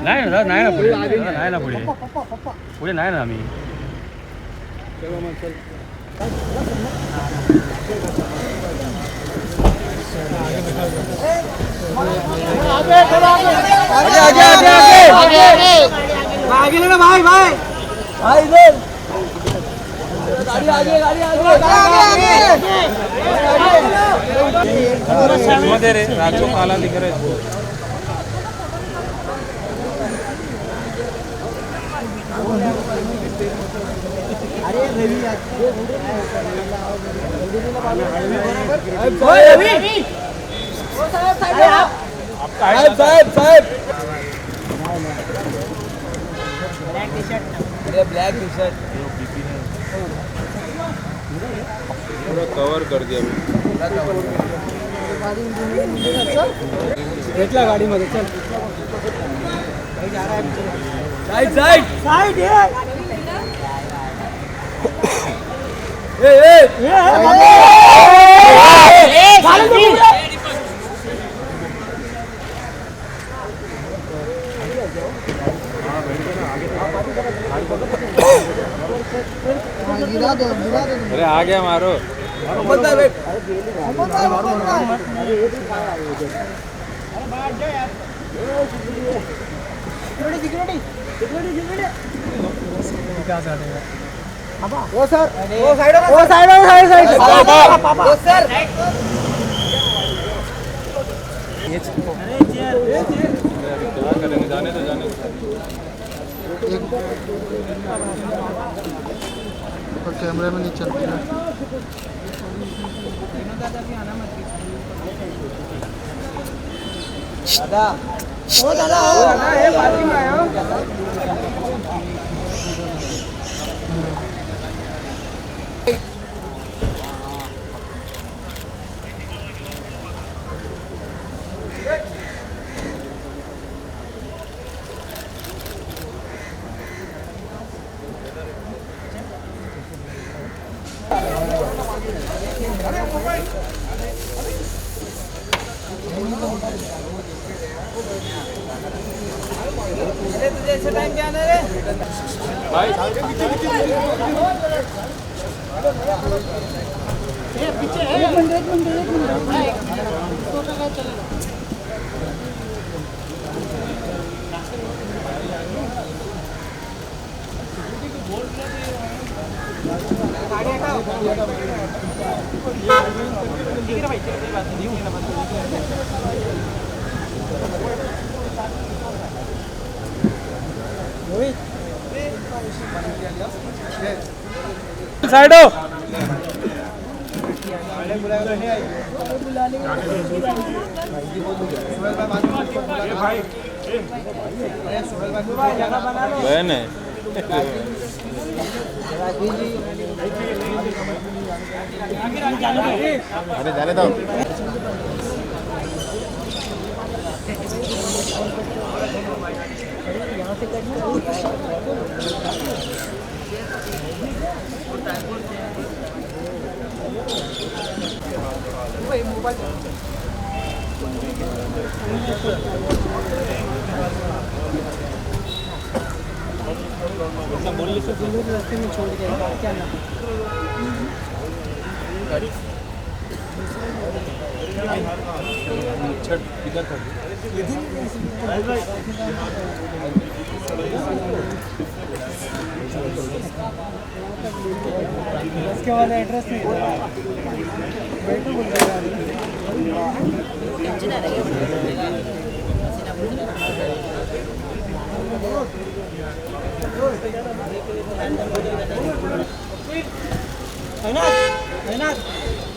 नाही ना नाही ना पुढे नाही ना पुढे पुढे नाही ना आम्ही आगे लेना भाई भाई भाई इधर गाड़ी आगे गाड़ी आगे रे राजू काला दिख रहा है इसको अरे रवि रवि साहब ब्लैक टी शर्ट पूरा कवर कर दिया भेटला गाडीमध्ये चल साइड साइड साइड अरे आ गया मारो वो सर वो साइड वो सर क्या करेंगे जाने तो कैमरे में नहीं चलती है दादा ओ दादा ये पार्किंग में आया तुझे ऐसे टाइम क्या आना रे भाई पीछे एक मिनट फोटो का चलेगा साइड हो बहन है अरे जाने दो रास्ते में छोड़ के क्या ना छठ इधर था उसके बाद एड्रेस नहीं बैठो बोल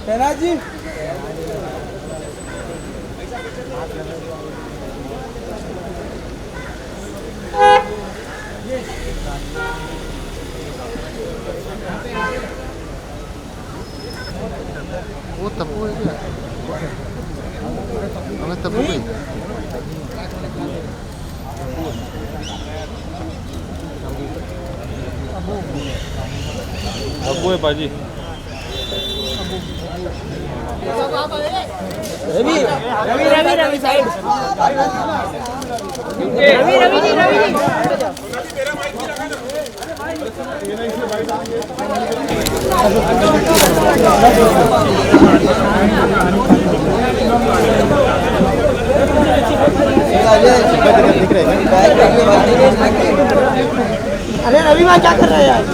रहा जी वो तप्पू है क्या हमें तप्पू गई अबू है पाजी रवि रवि रवि रवि साइड अरे रवि भाई क्या कर रहे हैं यार?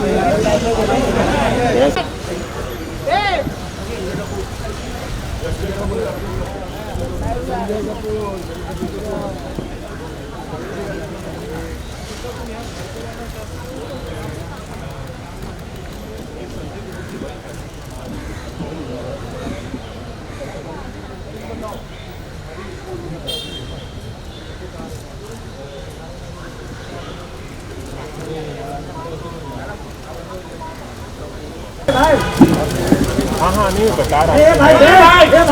हाँ नहीं बता रहा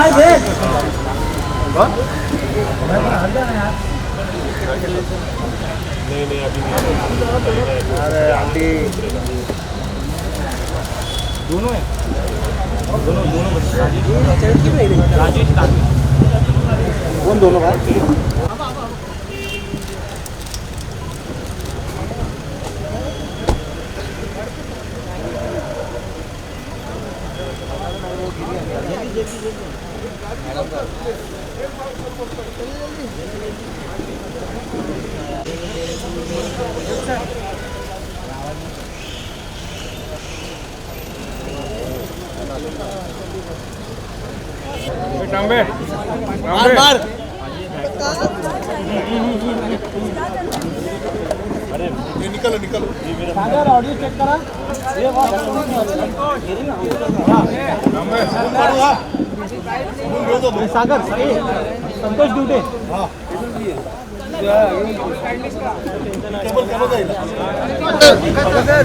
नहीं अभी नहीं। अरे आंटी दोनों है कौन दोनों भाई? मार मार निकलो निकलो सागर ऑडियो चेक करा ये सागर संतोष ड्यूटे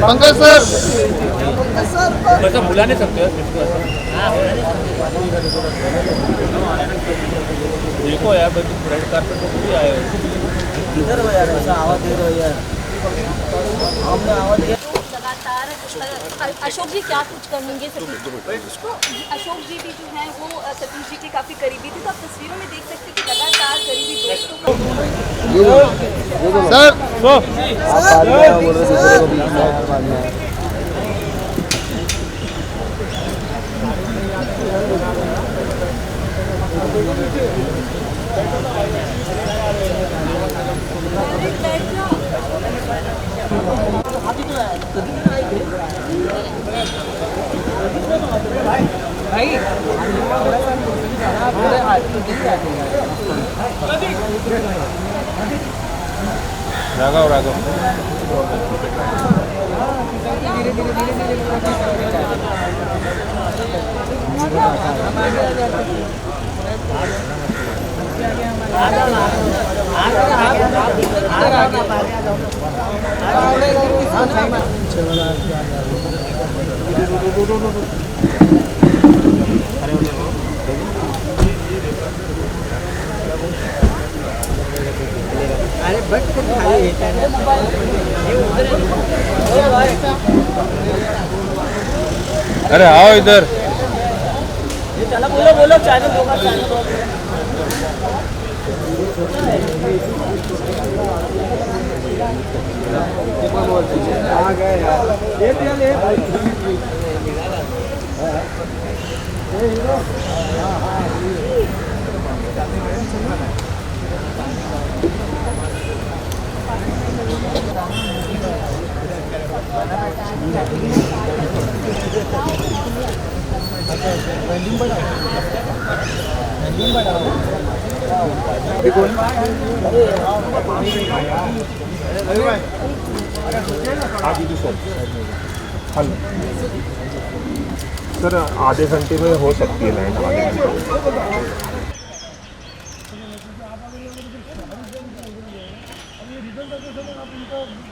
पंकज सर वैसा बुला नहीं सकते देखो यार रेड कार्पेट पर भी आए इधर हो यार, ऐसा आवाज दे दो यार, हमने आवाज दिया। लगातार अशोक जी क्या कुछ करेंगे? अशोक जी भी जो हैं वो सतीश जी के काफी करीबी थे, तो आप तस्वीरों में देख सकते हैं कि लगातार करीबी दोस्तों राघव राघव अरे बट खाली अरे आओ इधर चलो बोलो बोलो चैनल होगा आ गए यार सर आधे घंटे में हो सकती है लाइन आधे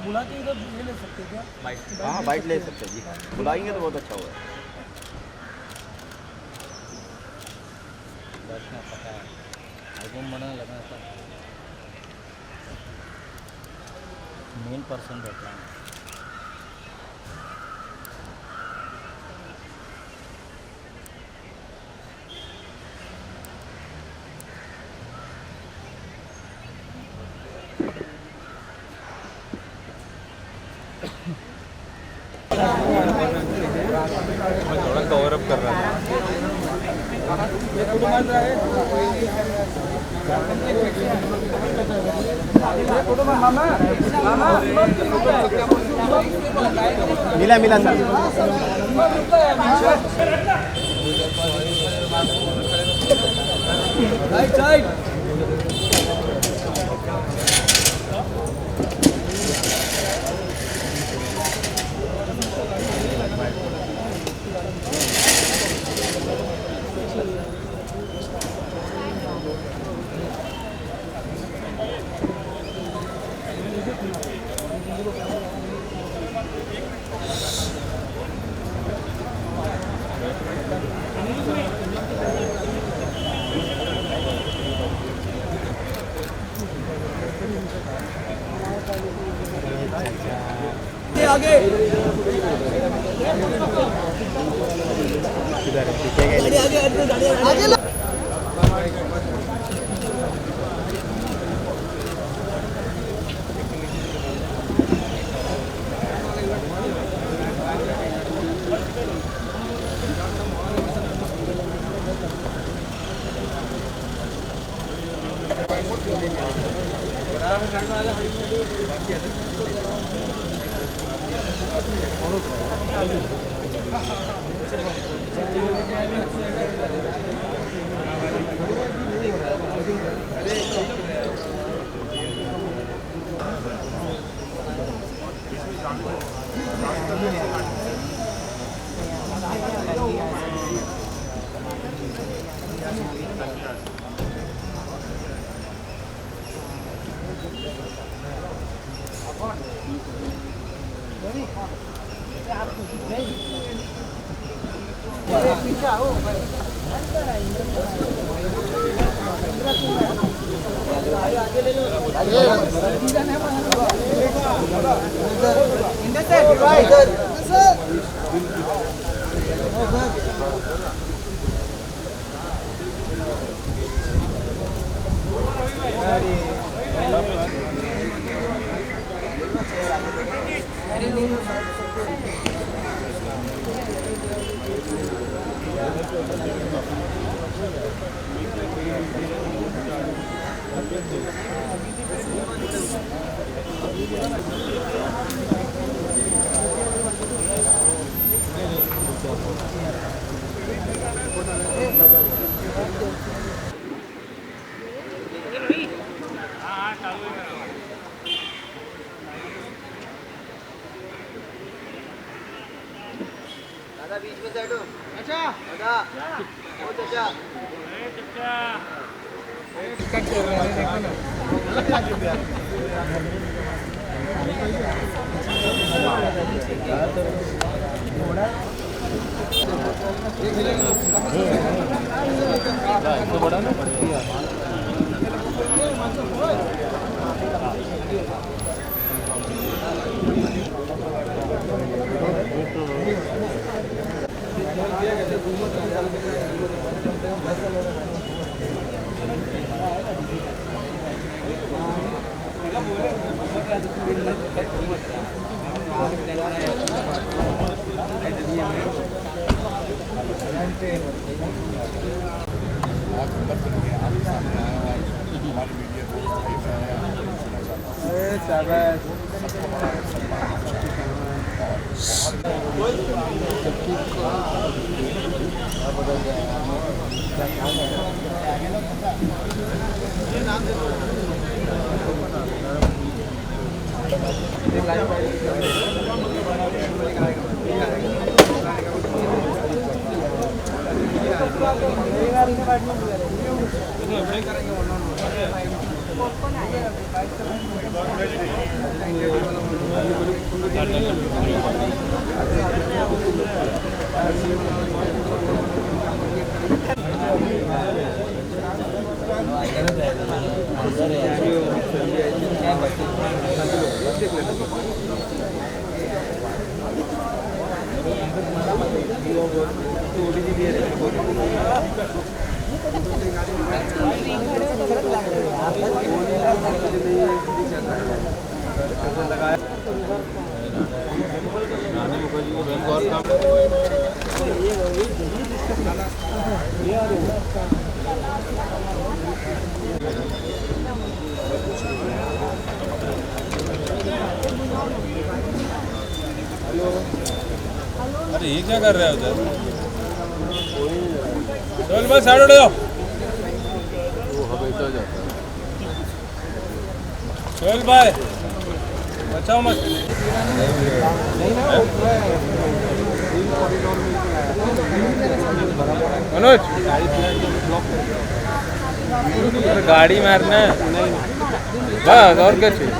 बुला के इधर ले सकते क्या? हाँ बाइट ले सकते जी, बुलाएंगे तो बहुत अच्छा होगा। मेन पर्सन रहता है। मिला मिला सर साइड साइड आगे आगे दादा बीच में सेट हो। अच्छा दादा ओ चाचा कट कर रहे हैं देखो ना बड़ा ना नानी मुखर्जी को अरे ये क्या कर रहे हो उधर? चल भाई साइड हो जाओ। चल भाई बचाओ मत। मनोज गाड़ी मारना है बस और क्या चाहिए।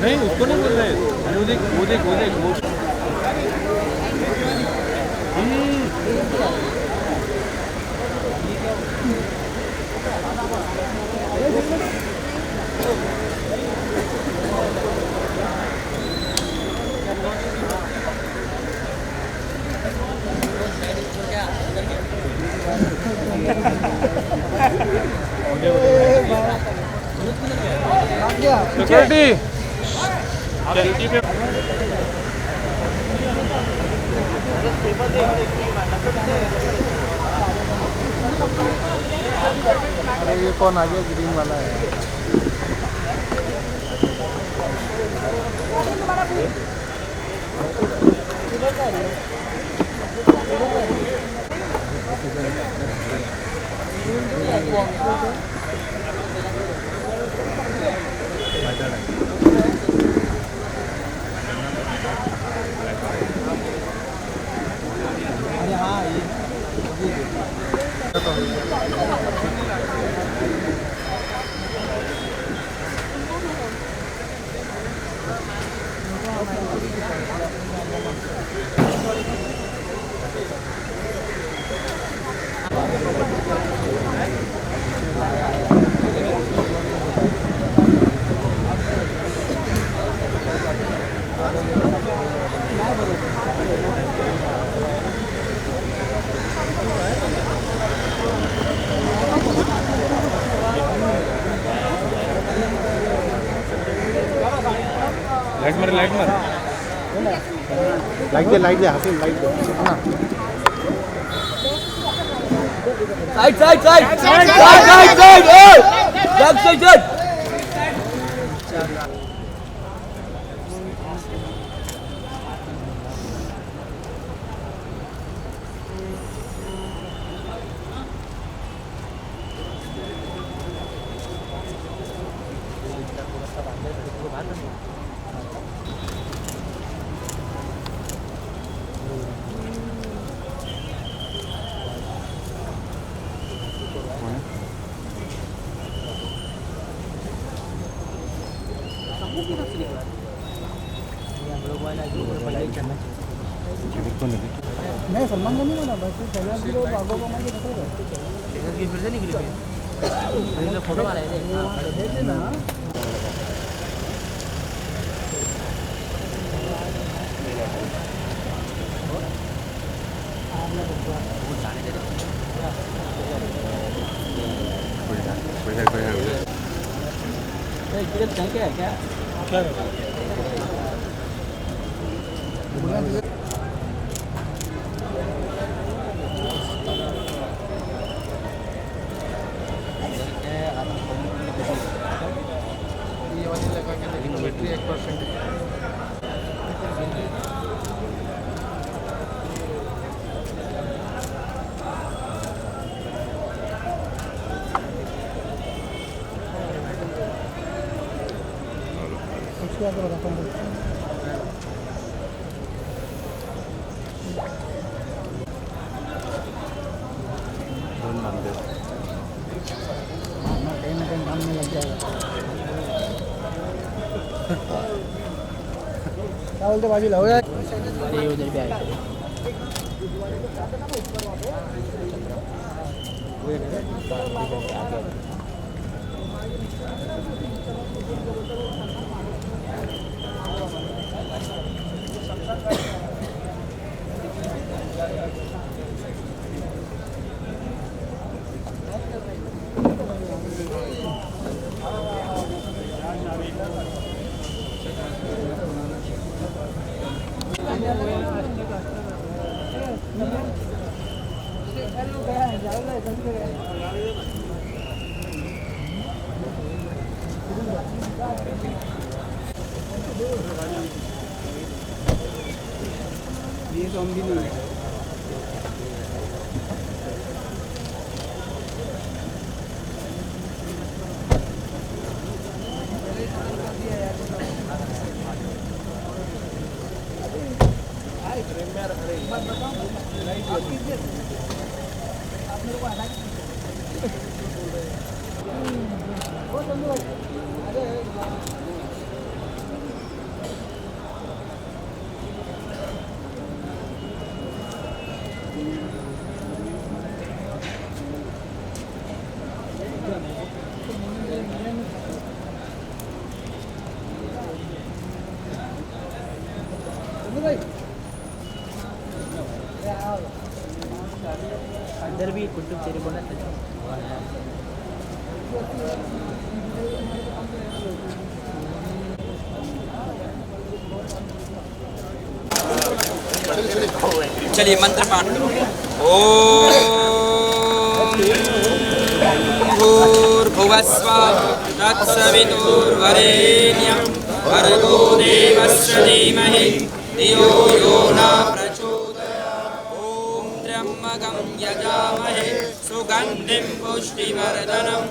नहीं उसको नहीं बोल रहे, वो देख वो देख वो देख वो। सिक्योरिटी अरे ये कौन आ गया ग्रीन वाला है? लाइट मार लाइट दे हासिल लाइट दे ना। साइड नहीं सलमान का नहीं बना बस फिर से निकली फोटो आ रहा है ना। क्या क्या ये वाली लगा के लेकिन बैटरी 1% है। क्या बोलते बाजी लाओ यार। ये तो हम भी नहीं है। अंदर भी कुटुंब चेरी बोला चलिए मंत्र पाठ करो। ओम भूर्भुवस्वः तत्सवितुर्वरेण्यं भर्गो देवस्य धीमहि धियो यो न प्रचोदयात्। ओम त्र्यम्बकं यजामहे सुगन्धिं पुष्टिवर्धनम्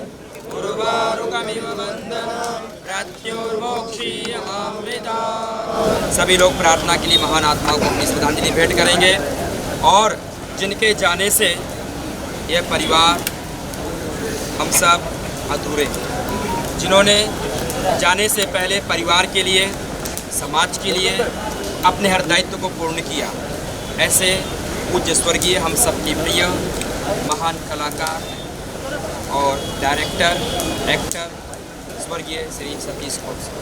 उर्वारुकमिव बन्धनान् मृत्युर्मोक्षीयमामृतात्। सभी लोग प्रार्थना के लिए महान आत्माओं को अपनी श्रद्धांजलि भेंट करेंगे और जिनके जाने से यह परिवार हम सब अधूरे हैं, जिन्होंने जाने से पहले परिवार के लिए, समाज के लिए अपने हर दायित्व को पूर्ण किया, ऐसे पूज्य स्वर्गीय हम सबके प्रिय महान कलाकार और डायरेक्टर, एक्टर स्वर्गीय श्री सतीश कौशिक,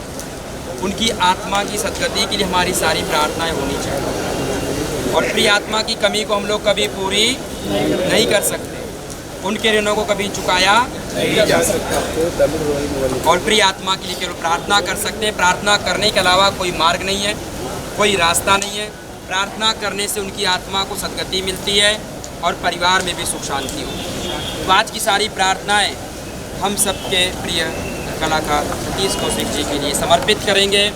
उनकी आत्मा की सद्गति के लिए हमारी सारी प्रार्थनाएं होनी चाहिए। और प्रिय आत्मा की कमी को हम लोग कभी पूरी नहीं कर सकते, उनके ऋणों को कभी चुकाया नहीं जा सकता। और प्रिय आत्मा के लिए केवल प्रार्थना कर सकते हैं। प्रार्थना करने के अलावा कोई मार्ग नहीं है, कोई रास्ता नहीं है। प्रार्थना करने से उनकी आत्मा को सद्गति मिलती है और परिवार में भी सुख शांति होती है। तो आज की सारी प्रार्थनाएं हम सबके प्रिय कलाकार सतीश कौशिक जी के लिए समर्पित करेंगे,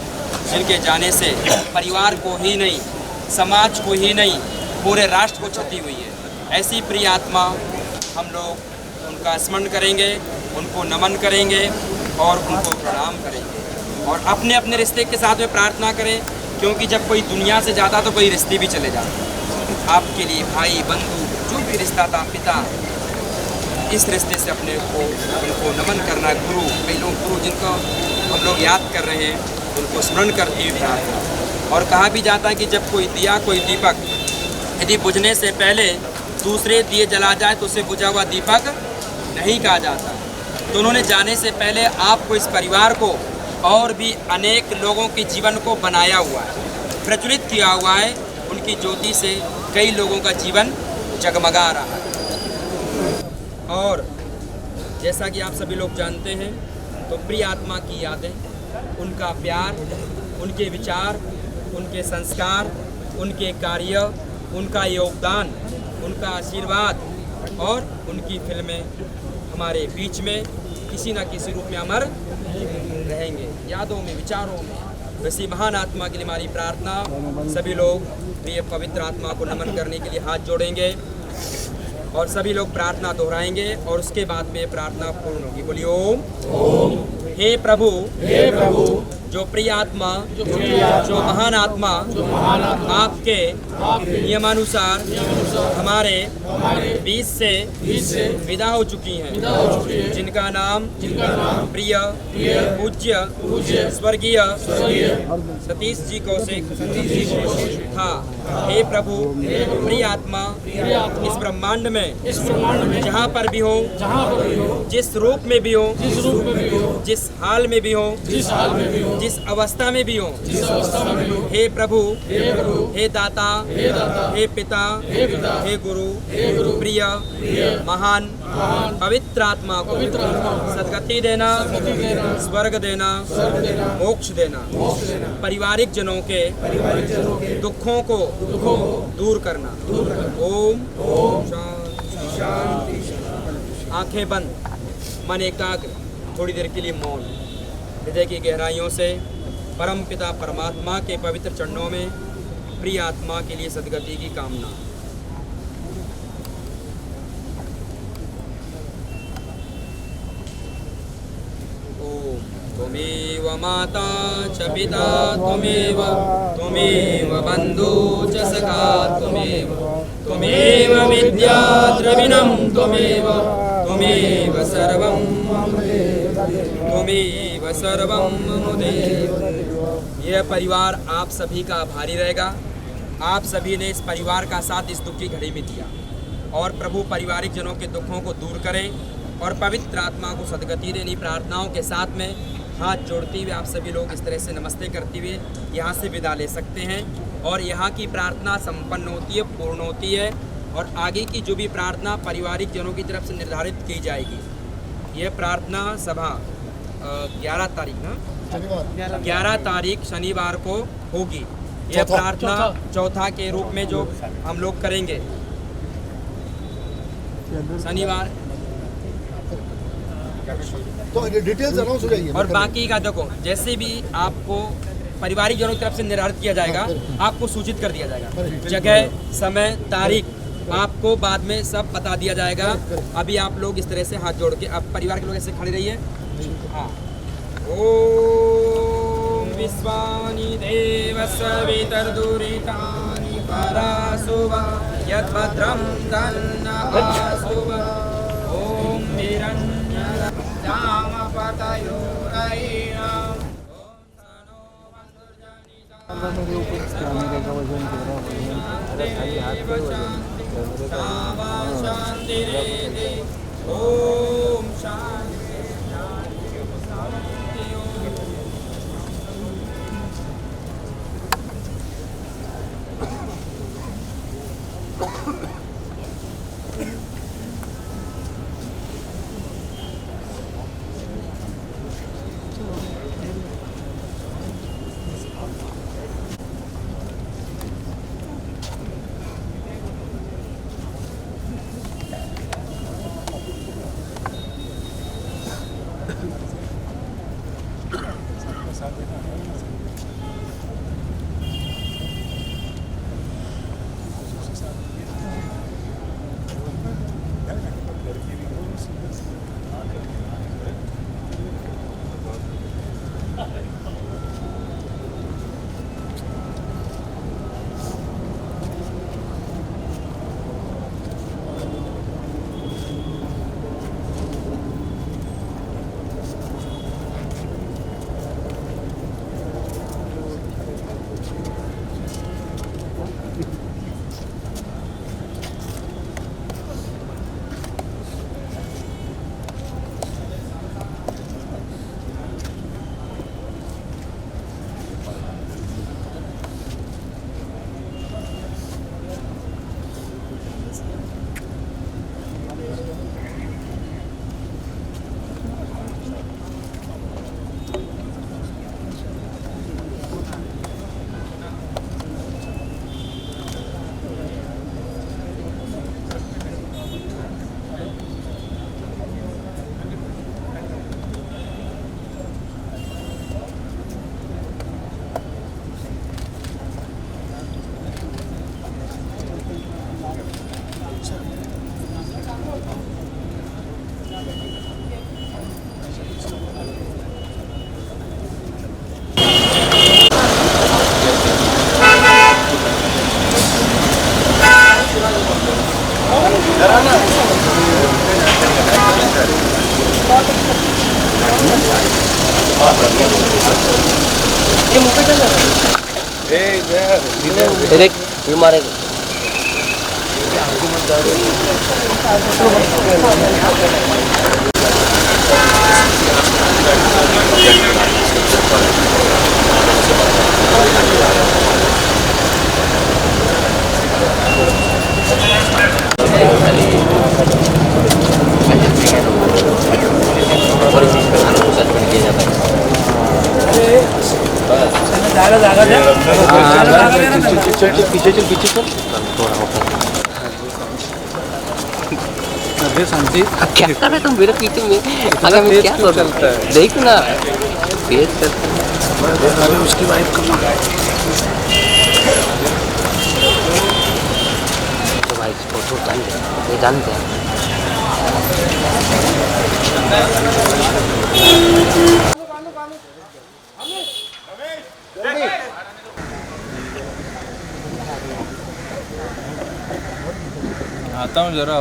जिनके जाने से परिवार को ही नहीं, समाज को ही नहीं, पूरे राष्ट्र को क्षति हुई है। ऐसी प्रिय आत्मा हम लोग उनका स्मरण करेंगे, उनको नमन करेंगे और उनको प्रणाम करेंगे। और अपने अपने रिश्ते के साथ में प्रार्थना करें, क्योंकि जब कोई दुनिया से जाता तो कोई रिश्ते भी चले जाते। आपके लिए भाई बंधु जो भी रिश्ता था, पिता, इस रिश्ते से अपने को उनको नमन करना। गुरु, कई लोग गुरु जिनको हम लोग याद कर रहे हैं, उनको स्मरण करते हुए प्रार्थना। और कहा भी जाता है कि जब कोई दिया, कोई दीपक यदि बुझने से पहले दूसरे दिए जला जाए तो उसे बुझा हुआ दीपक नहीं कहा जाता। तो उन्होंने जाने से पहले आपको, इस परिवार को और भी अनेक लोगों के जीवन को बनाया हुआ है, प्रज्वलित किया हुआ है। उनकी ज्योति से कई लोगों का जीवन जगमगा रहा है। और जैसा कि आप सभी लोग जानते हैं, तो प्रिय आत्मा की यादें, उनका प्यार, उनके विचार, उनके संस्कार, उनके कार्य, उनका योगदान, उनका आशीर्वाद और उनकी फिल्में हमारे बीच में किसी न किसी रूप में अमर रहेंगे, यादों में, विचारों में। वैसी महान आत्मा के लिए हमारी प्रार्थना। सभी लोग प्रिय पवित्र आत्मा को नमन करने के लिए हाथ जोड़ेंगे और सभी लोग प्रार्थना दोहराएंगे और उसके बाद में प्रार्थना पूर्ण होगी। बोलिए ओम। हे प्रभु, जो प्रिय आत्मा, जो महान आत्मा आपके नियमानुसार हमारे बीच से विदा हो चुकी हैं, जिनका नाम प्रिय पूज्य स्वर्गीय सतीश जी कौशिक था। हे प्रभु, प्रिय आत्मा इस ब्रह्मांड में जहाँ पर भी हो, जिस रूप में भी हो, जिस हाल में भी हो, जिस अवस्था में भी हो, हे प्रभु, हे दाता, हे पिता, हे गुरु, प्रिय महान पवित्र आत्मा को सद्गति देना, स्वर्ग देना, मोक्ष देना, पारिवारिक जनों के दुखों को दूर करना। ओम शांति। आंखें बंद, मन एकाग्र, थोड़ी देर के लिए मौन, हृदय की गहराइयों से परम पिता परमात्मा के पवित्र चरणों में प्रिय आत्मा के लिए सद्गति की कामना। ओम त्वमेव माता च पिता त्वमेव, त्वमेव बन्धु च सखा त्वमेव, त्वमेव विद्या द्रविणं त्वमेव, त्वमेव सर्वं त्वमेव सर्वं मम देव। यह परिवार आप सभी का आभारी रहेगा। आप सभी ने इस परिवार का साथ इस दुख की घड़ी में दिया, और प्रभु पारिवारिक जनों के दुखों को दूर करें और पवित्र आत्मा को सद्गति देनी प्रार्थनाओं के साथ में हाथ जोड़ते हुए आप सभी लोग इस तरह से नमस्ते करते हुए यहाँ से विदा ले सकते हैं। और यहाँ की प्रार्थना संपन्न होती है, पूर्ण होती है, और आगे की जो भी प्रार्थना पारिवारिक जनों की तरफ से निर्धारित की जाएगी। यह प्रार्थना सभा 11 तारीख ना 11 तारीख शनिवार को होगी। यह प्रार्थना चौथा के रूप में जो हम लोग करेंगे शनिवार, तो डिटेल्स अनाउंस हो जाएगी। और बाकी का देखो जैसे भी आपको पारिवारिक जनों की तरफ से निर्धारित किया जाएगा आपको सूचित कर दिया जाएगा। जगह, समय, तारीख आपको बाद में सब बता दिया जाएगा। अभी आप लोग इस तरह से हाथ जोड़ के आप परिवार के लोग ऐसे खड़े रहिए। हाँ, ओम विश्वानि देव सवितर्दुरितानि परासुव यद्भद्रं तन्नपासुव। ओम ओम शांति। ये मारेगा पीछे चल अरे संजीत क्या कर रहे तुम मेरे पीछे में? अगर मैं क्या कर रहा हूँ देख ना पेश करते हैं उसकी वाइफ कमा तो भाई फोटो जानते हैं आता हूँ जरा।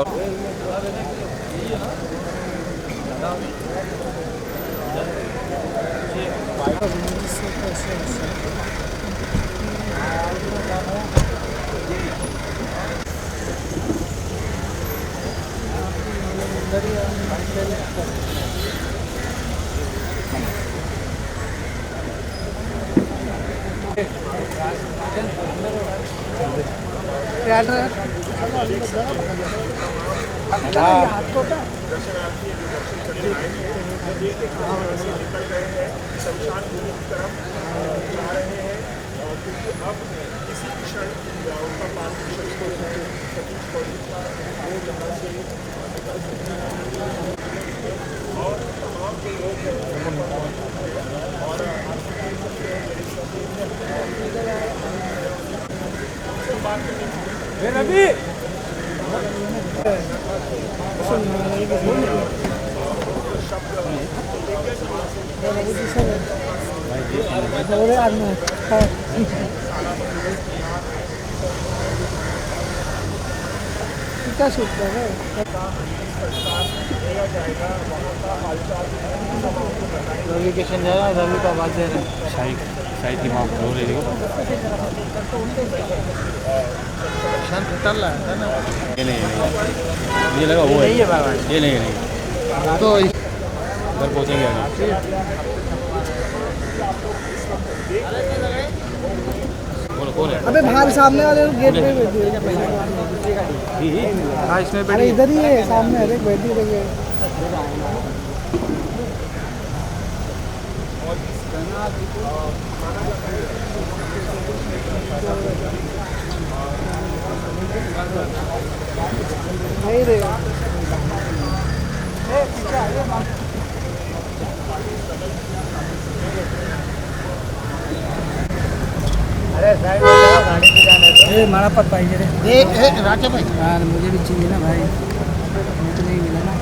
क्या शूट कर रहे रवि किशन जा रहा है, रवि का आवाज दे रहे हैं। शायद की माँ रो रही है ये नहीं मुझे लगा वो है ये नहीं तो घर पहुँचेंगे आगे कौन है अबे बाहर सामने वाले गेट पे बैठी है। हाँ इसमें अरे इधर ही है सामने, अरे बैठी रही नहीं रे अरे साइड में जाओ, गाड़ी पे जाना है। मारा पत पाई रे राजा भाई यार, मुझे भी चाहिए ना भाई, मुझे तो नहीं मिला ना।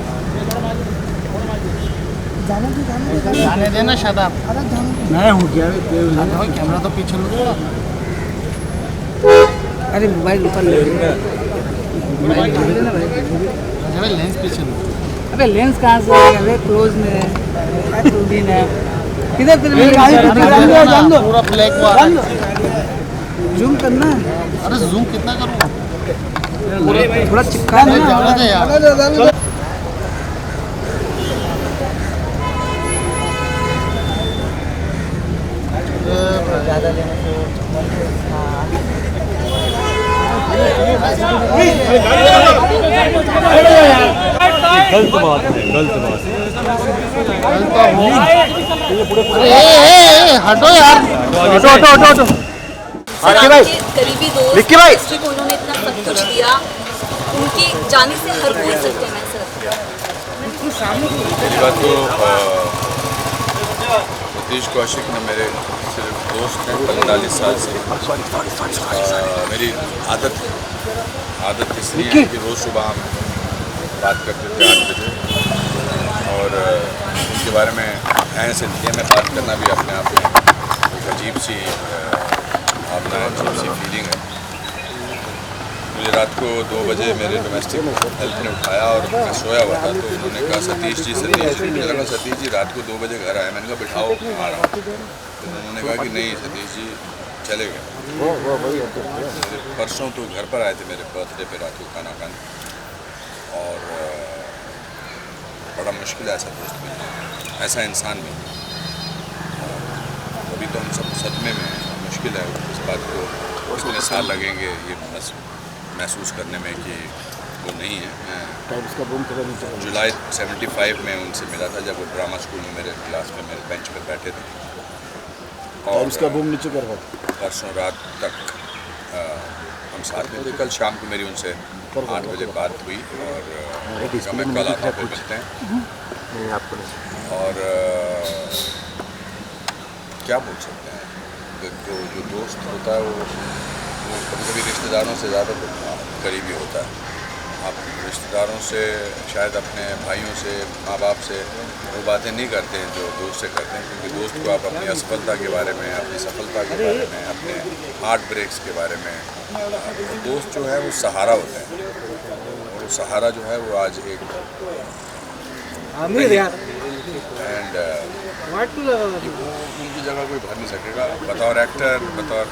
जाने देना शादाब। मैं हूँ क्या कैमरा तो पीछे लो। अरे मोबाइल ऊपर ले ना भाई, लेंस पीछे लो। अबे लेंस कहाँ से आएगा? अबे क्लोज में है, तू भी ना किधर जान दो पूरा फ्लैग जूम करना है। अरे जूम कितना करूँ? थोड़ा चिपका दे यार। ज़्यादा लेने गलत बात है हटो यार, हटो। करीबी दोस्त हिस्ट्री को उन्होंने इतना सब कुछ दिया, उनकी जाने से हर कोई सत्य में मेरी बात तो सतीश कौशिक ने मेरे सिर्फ दोस्त हैं 45 साल से। मेरी आदत इसलिए है कि रोज़ सुबह हम बात करते थे 8 बजे, और उनके बारे में ऐसे में बात करना भी अपने आप में एक अजीब सी फीलिंग है। मुझे रात को 2 बजे मेरे डोमेस्टिक हेल्प ने उठाया और मैं सोया हुआ था, तो उन्होंने कहा सतीश जी मुझे लगा सतीश जी रात को 2 बजे घर आए। मैंने कहा बिठाओ आ रहा हूँ, तो उन्होंने कहा कि नहीं सतीश जी चले गए। परसों तो घर पर आए थे मेरे बर्थडे पे रात को खाना खाने, और बड़ा मुश्किल है ऐसा दोस्त मिलना, ऐसा इंसान मिलना। अभी तो हम सब सदमे में हैं, मुश्किल है इस बात को, कितने साल लगेंगे ये महसूस करने में कि वो नहीं है। जुलाई 75 में उनसे मिला था, जब वो ड्रामा स्कूल में मेरे क्लास में मेरे बेंच पर बैठे थे। और उसका बूम नीचे कर रहा परसों रात तक हम साथ में थे। कल शाम को मेरी उनसे 8 बजे बात हुई और मैं कल आता हूँ, मिलते हैं। और क्या बोल सकते हैं, तो जो दोस्त होता है वो कभी कभी रिश्तेदारों से ज़्यादा करीबी होता है। आप रिश्तेदारों से शायद अपने भाइयों से, माँ बाप से वो बातें नहीं करते हैं जो दोस्त से करते हैं, क्योंकि दोस्त को आप अपनी असफलता के बारे में, अपनी सफलता के बारे में, अपने हार्ट ब्रेक्स के बारे में, दोस्त जो है वो सहारा होता है। और वो सहारा जो है वो आज एक एंड उनकी जगह कोई भर नहीं सकेगा। बतौर एक्टर, बतौर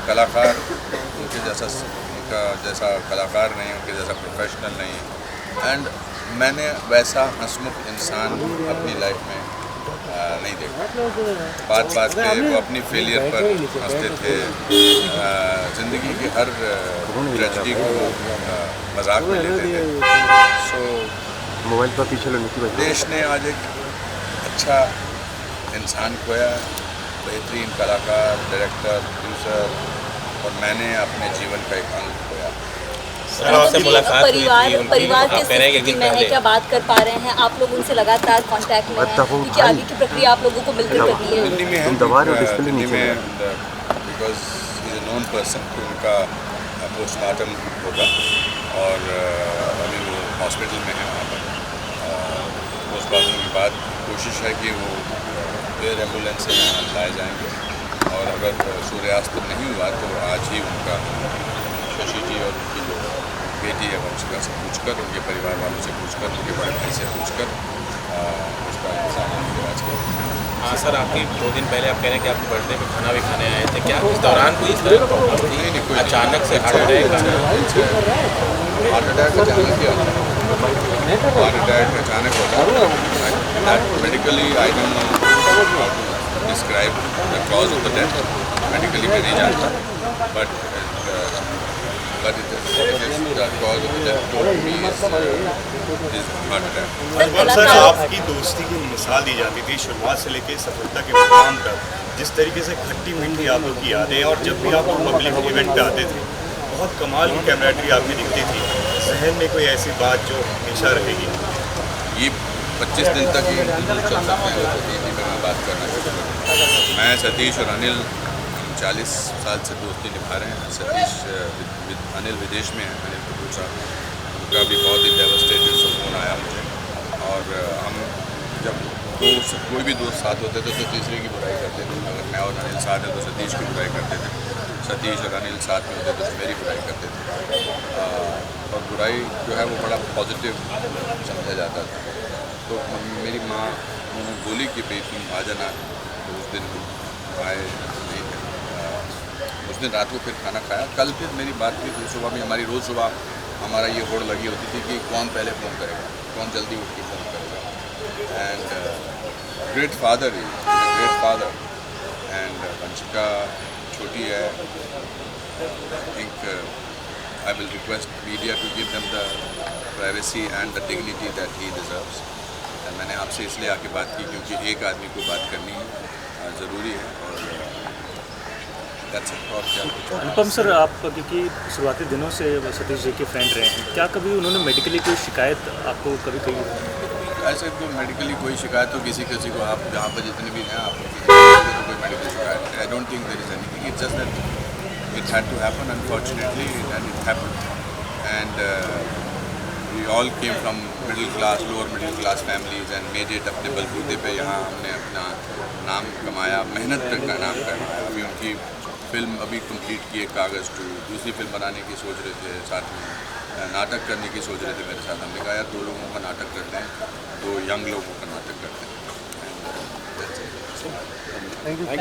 कलाकार, उनका जैसा कलाकार नहीं, उनके जैसा प्रोफेशनल नहीं। एंड मैंने वैसा हंसमुख इंसान अपनी लाइफ में नहीं देखा। बात बात पे वो अपनी फेलियर पर हंसते थे, ज़िंदगी की हर ट्रेजेडी को मजाक में लेते थे। सो मोबाइल पर पीछे लेने की वजह देश ने आज एक अच्छा इंसान खोया, बेहतरीन कलाकार, डायरेक्टर, प्रोड्यूसर, और मैंने अपने जीवन का एक अंग खोया। आपसे मुलाकात हुई थी उनकी, परिवार आप के कह रहे हैं कि स्थिति में है, क्या बात कर पा रहे हैं आप लोग उनसे लगातार कांटेक्ट में हैं, क्योंकि आगे की प्रक्रिया आप लोगों को मिलकर करनी है। दिल्ली में है, दिल्ली में because is a known person, तो उनका पोस्टमार्टम होगा और अभी वो हॉस्पिटल में है। वहाँ पर पोस्टमार्टम के बाद कोशिश है कि वो एयर एम्बुलेंस से यहाँ लाए जाएंगे, और अगर सूर्यास्त नहीं हुआ तो आज ही उनका शशि जी और उनकी जो बेटी है वंशिका से पूछकर, उनके परिवार वालों से पूछकर, उनके बड़े भाई से पूछकर उसका इंतजाम आज कर। हाँ सर, आपकी 2 दिन पहले आप कह रहे हैं कि आपके बर्थडे पे खाना भी खाने आए थे, क्या इस दौरान कोई इस तरह प्रॉब्लम थी? अचानक से हार्ट अटैक अचानक ही आता है, हार्ट अटैक अचानक होता है। Medically I don't know how to describe the cause of the death, medically मैं नहीं जानता, but it is the cause of the death told me is heart attack. Sir, आपकी दोस्ती की मिसाल दी जाती थी शुरुआत से लेकर सफलता के मुकाम तक, जिस तरीके से खट्टी मीठी आप लोग की यादें, और जब भी आप लोग पब्लिक इवेंट पे आते थे बहुत कमाल की कैमराटरी आपकी दिखती थी। जहन में कोई ऐसी बात जो हमेशा रहेगी? ये 25 दिन तक ये चल सकते हैं। सतीश जी मैं बात करना शुरू करूँ, मैं सतीश और अनिल 40 साल से दोस्ती निभा रहे हैं। सतीश अनिल विदेश में है, अनिल कपूर साहब, उनका भी बहुत ही डेवस्टेटेड सा फोन आया मुझे। और हम जब कोई भी दोस्त साथ होते थे तो तीसरे की बुराई करते थे। अगर मैं और अनिल साथ हैं तो सतीश की बुराई करते थे, सतीश और अनिल साथ में होते तो मेरी बुराई करते थे। और बुराई जो है वो बड़ा पॉजिटिव समझा जाता था। तो मेरी माँ उन्होंने बोली कि भाई तुम आ जाना, तो उस दिन आए नहीं थे। उस दिन रात को फिर खाना खाया। कल फिर मेरी बात हुई थी सुबह में, हमारी रोज़ सुबह हमारा ये होड़ लगी होती थी कि कौन पहले फ़ोन करेगा, कौन जल्दी उठ के फ़ोन करेगा। And great father and Vanshika छोटी है। I think I will request media to give them the privacy and the dignity that he deserves. मैंने आपसे इसलिए आके बात की क्योंकि एक आदमी को बात करनी है, ज़रूरी है। और और क्या अनुपम सर, आप क्योंकि शुरुआती दिनों से सतीश जी के फ्रेंड रहे हैं, क्या कभी उन्होंने मेडिकली कोई शिकायत आपको कभी कही? ऐसे तो मेडिकली कोई शिकायत तो किसी को आप जहाँ पर जितने भी हैं आप किसी तो कोई मेडिकल शिकायत, I don't think there is anything, it's just that it had to happen unfortunately and it happened. And we all came from middle class, lower middle class families and made it अपने बलबूते पे यहाँ हमने अपना नाम कमाया, मेहनत का नाम कमाया। अभी उनकी फिल्म अभी कंप्लीट की है कागज़ 2, दूसरी फिल्म बनाने की सोच रहे थे, साथ में नाटक करने की सोच रहे थे मेरे साथ। हमने कहा यार 2 लोगों का नाटक करते हैं, 2 यंग लोगों का नाटक करते हैं। Thank you sir.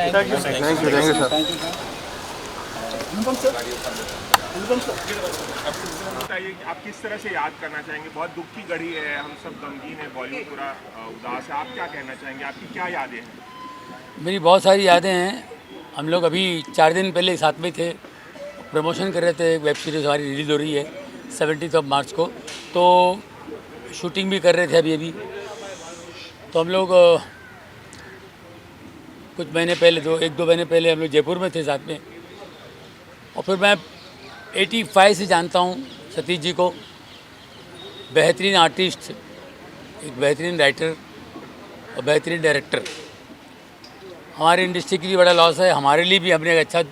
बताइए आप किस तरह से याद करना चाहेंगे? बहुत दुख की घड़ी है, हम सब गमगीन है, बॉलीवुड पूरा उदास है, आप क्या कहना चाहेंगे? आपकी क्या यादें हैं? मेरी बहुत सारी यादें हैं। हम लोग अभी 4 दिन पहले साथ में थे, प्रमोशन कर रहे थे, वेब सीरीज़ हमारी रिलीज़ हो रही है 17 मार्च को, तो शूटिंग भी कर रहे थे अभी। तो हम लोग कुछ महीने पहले 1-2 महीने पहले हम लोग जयपुर में थे साथ में। और फिर मैं 85 से जानता हूँ सतीश जी को। बेहतरीन आर्टिस्ट, एक बेहतरीन राइटर और बेहतरीन डायरेक्टर। हमारी इंडस्ट्री के लिए बड़ा लॉस है, हमारे लिए भी। हमने एक अच्छा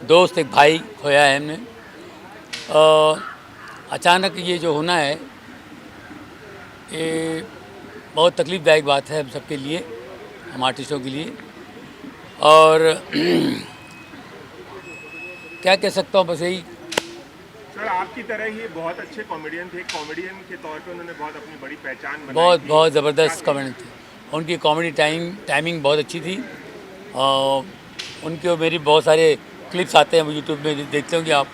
दोस्त, एक भाई खोया है हमने। अचानक ये जो होना है, ये बहुत तकलीफ़दायक बात है हम सबके लिए, हम आर्टिस्टों के लिए। और क्या कह सकता हूँ, बस यही। सर, आपकी तरह ही बहुत अच्छे कॉमेडियन थे। कॉमेडियन के तौर पे उन्होंने बहुत अपनी बड़ी पहचान बनाई थी। बहुत ज़बरदस्त कॉमेडियन थे। उनकी कॉमेडी टाइमिंग बहुत अच्छी थी। उनके और मेरी बहुत सारे क्लिप्स आते हैं यूट्यूब में, देखते होंगे आप।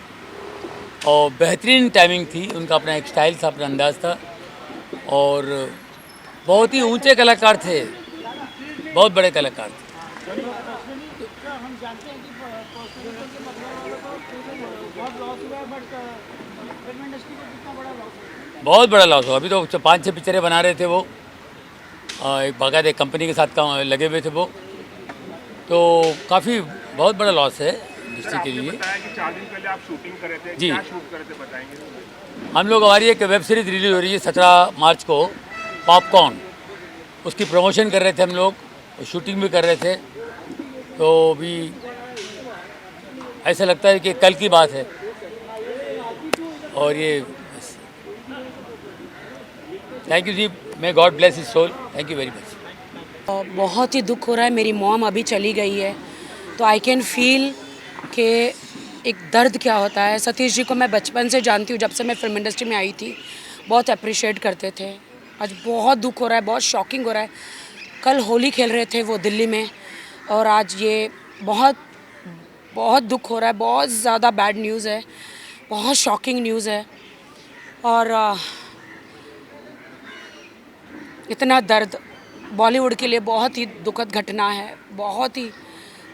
और बेहतरीन टाइमिंग थी उनका, अपना एक स्टाइल था, अपना अंदाज़ था। और बहुत ही ऊंचे कलाकार थे, बहुत बड़े कलाकार थे। बहुत बड़ा लॉस हो। अभी तो 5-6 पिक्चरें बना रहे थे वो, एक बाकायदा एक कंपनी के साथ लगे हुए थे वो। तो काफ़ी बहुत बड़ा लॉस है इंडस्ट्री के लिए। बताया कि 4 दिन पहले आप शूटिंग कर रहे थे। जी, क्या शूट कर रहे थे, बताएंगे? हम लोग, हमारी एक वेब सीरीज़ रिलीज़ हो रही है 17 मार्च को, पॉपकॉर्न। उसकी प्रमोशन कर रहे थे हम लोग, शूटिंग भी कर रहे थे। तो भी ऐसा लगता है कि कल की बात है। और ये thank you ji, may God bless his soul. Thank you very much. बहुत ही दुख हो रहा है। मेरी मॉम अभी चली गई है, तो आई कैन फील कि एक दर्द क्या होता है। सतीश जी को मैं बचपन से जानती हूँ, जब से मैं फिल्म इंडस्ट्री में आई थी, बहुत अप्रिशिएट करते थे। आज बहुत दुख हो रहा है, बहुत शॉकिंग हो रहा है। कल होली खेल रहे थे वो दिल्ली में, और आज ये बहुत दुख हो रहा है। बहुत ज़्यादा बैड न्यूज़ है, बहुत शॉकिंग न्यूज़ है। और इतना दर्द बॉलीवुड के लिए बहुत ही दुखद घटना है।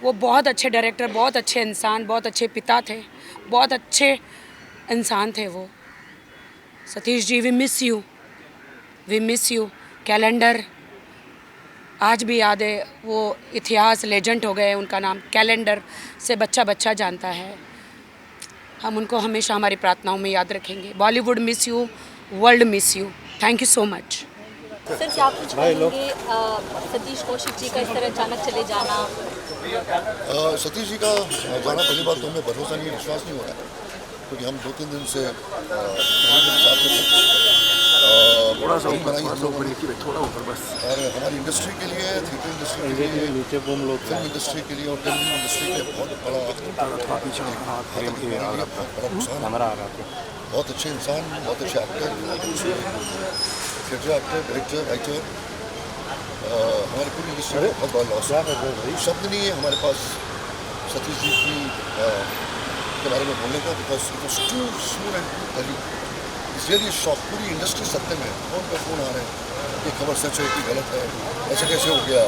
वो बहुत अच्छे डायरेक्टर, बहुत अच्छे इंसान, बहुत अच्छे पिता थे, बहुत अच्छे इंसान थे वो। Satish ji, we miss you. Calendar आज भी याद है, वो इतिहास लेजेंड हो गए। उनका नाम कैलेंडर से बच्चा जानता है। हम उनको हमेशा हमारी प्रार्थनाओं में याद रखेंगे। Bollywood miss you, world miss you. Thank you so much. Sir, क्या कुछ कहेंगे सतीश कौशिक जी का इस तरह अचानक चले जाना? सतीश जी का जाना, पहली बात तो हमें भरोसा नहीं, विश्वास नहीं हो रहा है, क्योंकि हम 2-3 दिन से साथ में थोड़ा ऊपर बस। और हमारी इंडस्ट्री के लिए, थिएटर इंडस्ट्री के लिए, फिल्म इंडस्ट्री के लिए और टेलीविजन इंडस्ट्री के बहुत बड़ा नुकसान। बहुत अच्छे इंसान, बहुत अच्छे actor, theatre actor, director, writer. हमारी पूरी इंडस्ट्री में बहुत बड़ा लॉस है। शब्द नहीं है हमारे पास सतीश जी के बारे में बोलने का, because it was too soon and too early. It's really shock. पूरी इंडस्ट्री सत्य में फोन पे फ़ोन आ रहे हैं कि खबर सच है कि गलत है, ऐसा कैसे हो गया।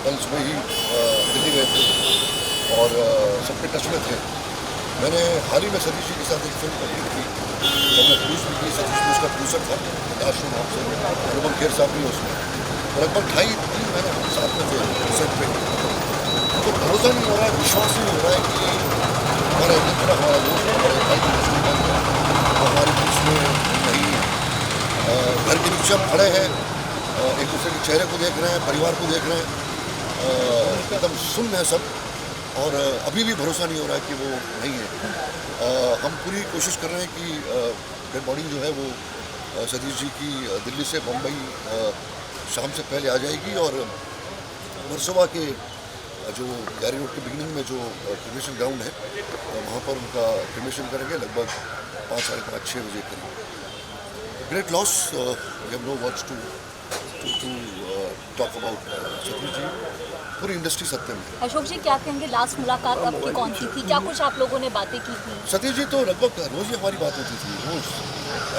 कल सुबह ही दिल्ली गए थे और सबके टच में थे। मैंने हाल ही में सतीश जी के साथ एक फिल्म कंप्लीट की, जब मैं प्रोड्यूस भी की। सतीश जी उसका प्रोड्यूसर था, आश्रम नाम से, अनुपम खेर साहब भी उसमें। लगभग 2.5-3 महीने हम साथ में थे सेट पे। तो भरोसा नहीं हो रहा है, विश्वास नहीं हो रहा है कि हमारा मित्र, हमारा दोस्त, हमारे भाई की मछली बन गया। हमारे बीच में वही घर के नीचे हम खड़े हैं, एक दूसरे के चेहरे को देख रहे हैं, परिवार को देख रहे हैं, एकदम सुन्न है सब। और अभी भी भरोसा नहीं हो रहा है कि वो नहीं है। हम पूरी कोशिश कर रहे हैं कि डेड बॉडी जो है वो सतीश जी की दिल्ली से बम्बई शाम से पहले आ जाएगी। और वर्सोवा के जो गैरी रोड के बिगिनिंग में जो क्रिमेशन ग्राउंड है, वहाँ पर उनका क्रिमेशन करेंगे लगभग 5-5:30-6 बजे करीब। Great loss. We have no words to talk about Satish ji. पूरी इंडस्ट्री सत्य में। अशोक जी, क्या कहेंगे, लास्ट मुलाकात आपकी कौन सी थी? क्या कुछ आप लोगों ने बातें की थी? सतीश जी तो लगभग रोज़ ही हमारी बात होती थी, रोज़।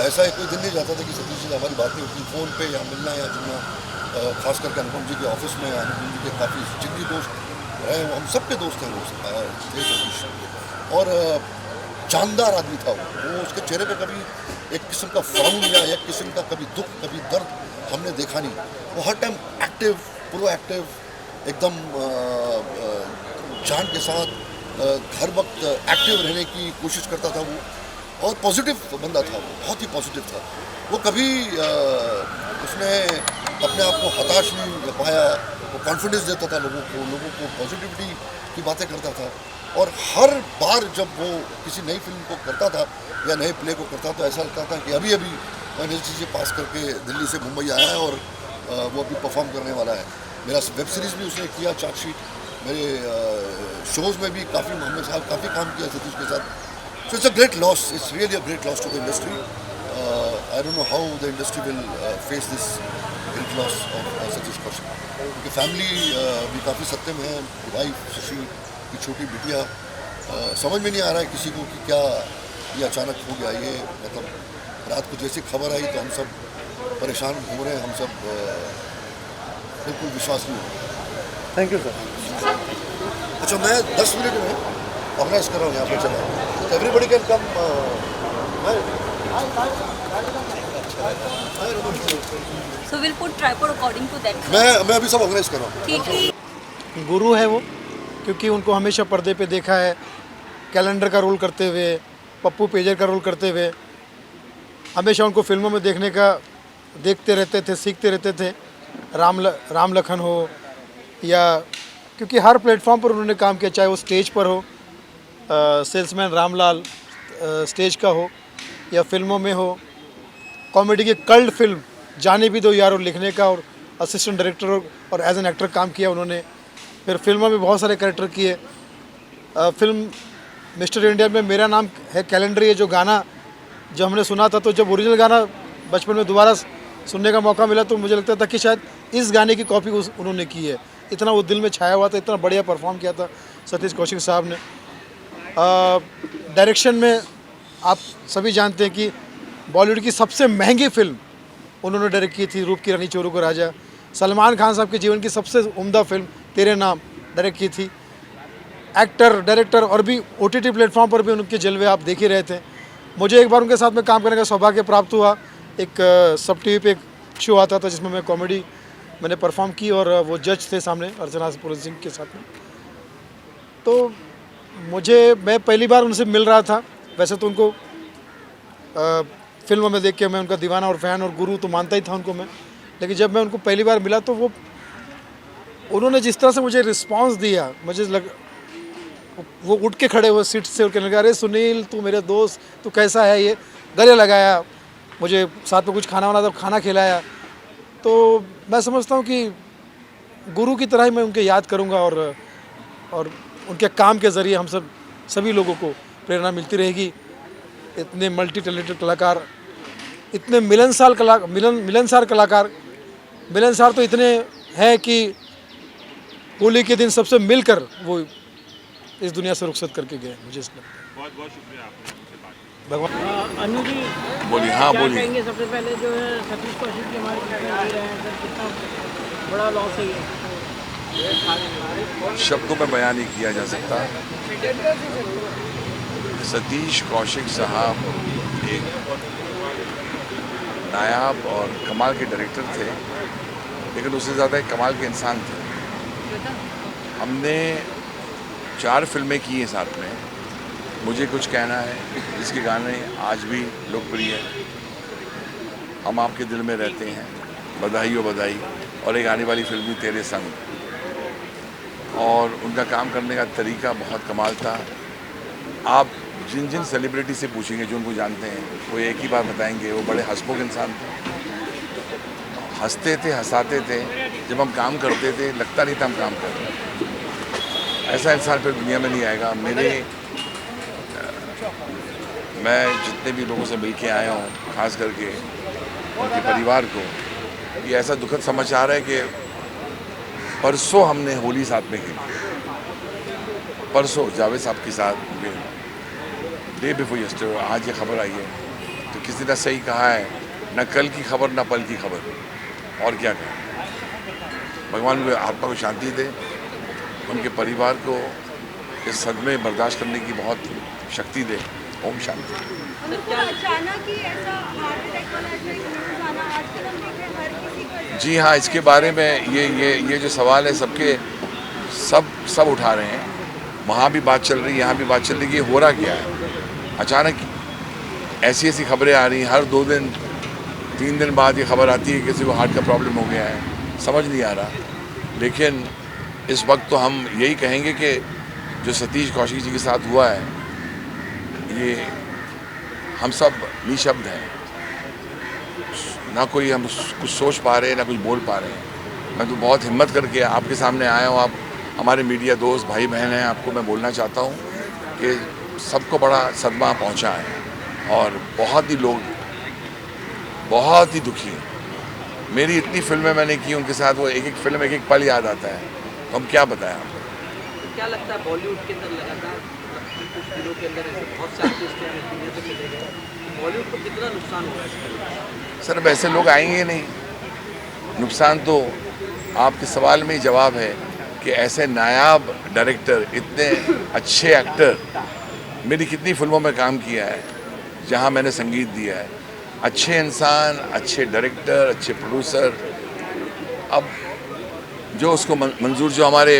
ऐसा कोई दिन नहीं जाता था कि सतीश जी से हमारी बातें होती, फ़ोन पे या मिलना या जुलना। खास करके अनुपम जी के ऑफिस में, अनुपम जी के काफ़ी जितनी दोस्त रहे, हम सबके दोस्त हैं वो थे सतीश। और जानदार आदमी था वो। उसके चेहरे पे कभी एक किस्म का फ्राउन या एक किस्म का कभी दुख, कभी दर्द हमने देखा नहीं। वो हर टाइम एक्टिव, प्रोएक्टिव, एकदम जान के साथ हर वक्त एक्टिव रहने की कोशिश करता था वो, और पॉजिटिव बंदा था वो, बहुत ही पॉजिटिव था वो। कभी उसने अपने आप को हताश नहीं पाया, वो कॉन्फिडेंस देता था लोगों को पॉजिटिविटी की बातें करता था। और हर बार जब वो किसी नई फिल्म को करता था या नए प्ले को करता तो ऐसा लगता था कि अभी मैंने चीज़ें पास करके दिल्ली से मुंबई आया है और वो अभी परफॉर्म करने वाला है। मेरा वेब सीरीज़ भी उसने किया, चार्जशीट, मेरे शोज़ में भी काफ़ी, मोहम्मद साहब काफ़ी काम किया सतीश के साथ। So it's a great loss, it's really a great loss to the industry. I don't know how the industry will face this great loss of Satish Kaushik. उनकी फैमिली भी काफ़ी सत्य में है, वाइफ शशि की छोटी बिटिया, समझ में नहीं आ रहा है किसी को कि क्या ये अचानक हो गया। ये मतलब रात को जैसी खबर आई तो हम सब परेशान हो रहे हैं, हम सब बिल्कुल विश्वास नहीं हो रहा। Thank you sir. अच्छा, मैं 10 मिनट में ऑर्गेनाइज कर रहा हूँ यहाँ पर, चला तो everybody can come. So we'll put tripod according to that. मैं अभी सब ऑर्गेनाइज कर रहा हूँ। ठीक है। गुरु है वो, क्योंकि उनको हमेशा पर्दे पे देखा है, कैलेंडर का रोल करते हुए, पप्पू पेजर का रोल करते हुए। हमेशा उनको फिल्मों में देखते रहते थे, सीखते रहते थे। राम लखन हो या, क्योंकि हर प्लेटफॉर्म पर उन्होंने काम किया, चाहे वो स्टेज पर हो, सेल्समैन रामलाल स्टेज का हो या फिल्मों में हो। कॉमेडी की कल्ट फिल्म जाने भी दो यारो लिखने का और असिस्टेंट डायरेक्टर और एज एन एक्टर काम किया उन्होंने। फिर फिल्मों में बहुत सारे कैरेक्टर किए। फिल्म मिस्टर इंडिया में मेरा नाम है कैलेंडर, ये जो गाना जब हमने सुना था, तो जब ओरिजिनल गाना बचपन में दोबारा सुनने का मौका मिला तो मुझे लगता था कि शायद इस गाने की कॉपी उन्होंने की है। इतना वो दिल में छाया हुआ था, इतना बढ़िया परफॉर्म किया था सतीश कौशिक साहब ने। डायरेक्शन में आप सभी जानते हैं कि बॉलीवुड की सबसे महंगी फिल्म उन्होंने डायरेक्ट की थी, रूप की रानी चोरों का राजा। सलमान खान साहब के जीवन की सबसे उम्दा फिल्म तेरे नाम डायरेक्ट की थी। एक्टर, डायरेक्टर और भी OTT प्लेटफॉर्म पर भी उनके जलवे आप देख ही रहे थे। मुझे एक बार उनके साथ में काम करने का सौभाग्य प्राप्त हुआ। एक सब TV पे एक शो आता था जिसमें मैं कॉमेडी मैंने परफॉर्म की और वो जज थे सामने अर्चना सिंह के साथ में। तो मैं पहली बार उनसे मिल रहा था। वैसे तो उनको फिल्मों में देख के मैं उनका दीवाना और फ़ैन और गुरु तो मानता ही था उनको मैं, लेकिन जब मैं उनको पहली बार मिला तो उन्होंने जिस तरह से मुझे रिस्पांस दिया, वो उठ के खड़े हुए सीट से और कहने लगा, अरे सुनील तू मेरे दोस्त, तू कैसा है, ये गले लगाया, मुझे साथ में कुछ खाना खिलाया। तो मैं समझता हूँ कि गुरु की तरह ही मैं उनके याद करूँगा और उनके काम के ज़रिए हम सभी लोगों को प्रेरणा मिलती रहेगी। इतने मल्टी टैलेंटेड कलाकार, इतने मिलनसार कलाकार, मिलनसार तो इतने हैं कि होली के दिन सबसे मिलकर वो इस दुनिया से रुखसत करके गए। मुझे इसलिए बहुत बहुत शुक्रिया आपने मुझसे बात। भगवान अनु जी बोलिए। हाँ क्या बोलिए। कहेंगे? सबसे पहले जो है सतीश कौशिक की हमारे कितने दे रहे हैं सर, कितना बड़ा लॉस है ये? शब्दों में बयान नहीं किया जा सकता। सतीश कौशिक साहब एक नायाब और कमाल के डायरेक्टर थे, लेकिन उससे ज़्यादा एक कमाल के इंसान थे। हमने 4 फिल्में की हैं साथ में। मुझे कुछ कहना है, जिसके गाने आज भी लोकप्रिय है। हम आपके दिल में रहते हैं, बधाई हो बधाई, और एक आने वाली फिल्म भी तेरे संग। और उनका काम करने का तरीका बहुत कमाल था। आप जिन सेलिब्रिटी से पूछेंगे जो उनको जानते हैं, वो एक ही बात बताएंगे, वो बड़े हंसमुख इंसान थे, हंसते थे, हंसाते थे। जब हम काम करते थे लगता नहीं था हम काम कर रहे हैं। ऐसा इंसान फिर दुनिया में नहीं आएगा। मैं जितने भी लोगों से मिल के आया हूँ, खास करके उनके परिवार को, ये ऐसा दुखद समाचार है कि परसों हमने होली साथ में खेली। परसों जावेद साहब के साथ डे बिफोर यस्टरडे आज ये खबर आई है। तो किसी ने सही कहा है, न कल की खबर न पल की खबर, और क्या कहें। भगवान उनके आत्मा को शांति दे, उनके परिवार को इस सदमे बर्दाश्त करने की बहुत शक्ति दे। ओम शांति। जी हाँ, इसके बारे में ये जो सवाल है सब उठा रहे हैं। वहाँ भी बात चल रही है, यहाँ भी बात चल रही है, ये हो रहा क्या है? अचानक ऐसी ऐसी खबरें आ रही हैं, हर 2 दिन 3 दिन बाद ये खबर आती है किसी को हार्ट का प्रॉब्लम हो गया है, समझ नहीं आ रहा। लेकिन इस वक्त तो हम यही कहेंगे कि जो सतीश कौशिक जी के साथ हुआ है, ये हम सब निशब्द हैं, ना कोई हम कुछ सोच पा रहे हैं, ना कुछ बोल पा रहे हैं। मैं तो बहुत हिम्मत करके आपके सामने आया हूँ, आप हमारे मीडिया दोस्त भाई बहन हैं, आपको मैं बोलना चाहता हूँ कि सबको बड़ा सदमा पहुँचा है और बहुत ही लोग बहुत ही दुखी हैं। मेरी इतनी फिल्में मैंने की उनके साथ, वो एक एक फिल्म एक एक पल याद आता है, तो हम क्या बताएं आपको। क्या लगता है बॉलीवुड के अंदर लगातार कुछ दिनों के अंदर ऐसे बहुत से आर्टिस्ट हैं दुनिया से चले गए, बॉलीवुड को कितना नुकसान हो रहा है? सर अब ऐसे लोग आएंगे नहीं, नुकसान तो आपके सवाल में ही जवाब है कि ऐसे नायाब डायरेक्टर, इतने अच्छे एक्टर, मेरी कितनी फिल्मों में काम किया है जहां मैंने संगीत दिया है, अच्छे इंसान, अच्छे डायरेक्टर, अच्छे प्रोड्यूसर, अब जो उसको मंजूर, जो हमारे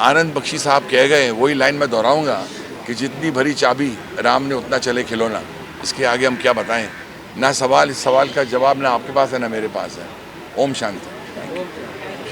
आनंद बख्शी साहब कह गए, वही लाइन में दोहराऊंगा कि जितनी भरी चाबी राम ने उतना चले खिलौना। इसके आगे हम क्या बताएं? ना सवाल, इस सवाल का जवाब ना आपके पास है ना मेरे पास है। ओम शांति।